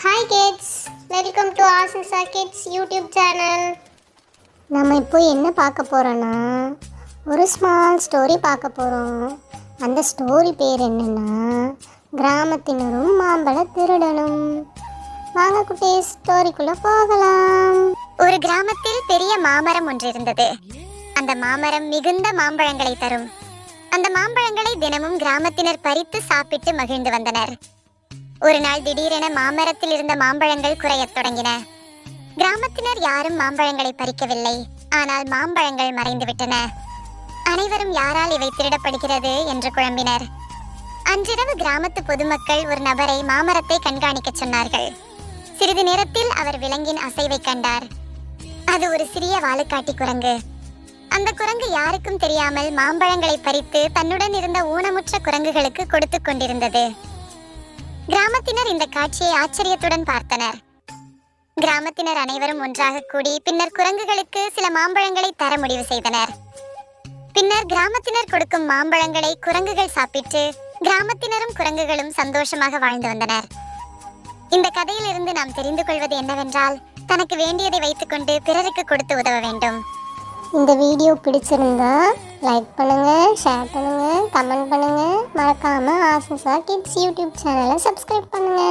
Hi kids, welcome to Asisa Kids YouTube channel. நம்ம இப்போ என்ன பார்க்க போறோம்னா ஒரு ஸ்மால் ஸ்டோரி பார்க்க போறோம். அந்த ஸ்டோரி பேர் என்னன்னா கிராமத்தினரும் மாம்பழ திருடனும். வாங்க குட்டீஸ் ஸ்டோரிக்குள்ள போகலாம். ஒரு கிராமத்தில் பெரிய மாமரம் ஒன்று இருந்தது. அந்த மாமரம் மிகுந்த மாம்பழங்களை தரும். அந்த மாம்பழங்களை தினமும் கிராமத்தினர் பறித்து சாப்பிட்டு மகிழ்ந்து வந்தனர். ஒரு நாள் திடீரென மாமரத்தில் இருந்த மாம்பழங்கள் குறையத் தொடங்கின. கிராமத்தினர் யாரும் மாம்பழங்களை பறிக்கவில்லை. ஆனால் மாம்பழங்கள் மறைந்துவிட்டன. அனைவரும் யாரால் இவை திருடப்படுகிறது என்று குழம்பினர். அன்றிரவு கிராமத்து பொதுமக்கள் ஒரு நபரை மாமரத்தை கண்காணிக்க சொன்னார்கள். சிறிது நேரத்தில் அவர் விலங்கின் அசைவை கண்டார். அது ஒரு சிறிய வாலுக்காட்டி குரங்கு. அந்த குரங்கு யாருக்கும் தெரியாமல் மாம்பழங்களை பறித்து தன்னுடன் இருந்த ஊனமுற்ற குரங்குகளுக்கு கொடுத்து கொண்டிருந்தது. கிராமத்தினர் இந்த காட்சியை ஆச்சரியத்துடன் பார்த்தனர். கிராமத்தினர் அனைவரும் ஒன்றாக கூடி பின்னர் குரங்குகளுக்கு சில மாம்பழங்களை தர முடிவு செய்தனர். பின்னர் கிராமத்தினர் கொடுக்கும் மாம்பழங்களை குரங்குகள் சாப்பிட்டு கிராமத்தினரும் குரங்குகளும் சந்தோஷமாக வாழ்ந்து வந்தனர். இந்த கதையிலிருந்து நாம் தெரிந்து கொள்வது என்னவென்றால், தனக்கு வேண்டியதை வைத்துக்கொண்டு பிறருக்கு கொடுத்து உதவ வேண்டும். இந்த வீடியோ பிடிச்சிருந்தா லைக் பண்ணுங்க, ஷேர் பண்ணுங்க, கமெண்ட் பண்ணுங்க. மறக்காம ஆசிசா கிட்ஸ் யூடியூப் சேனலை சப்ஸ்கிரைப் பண்ணுங்க.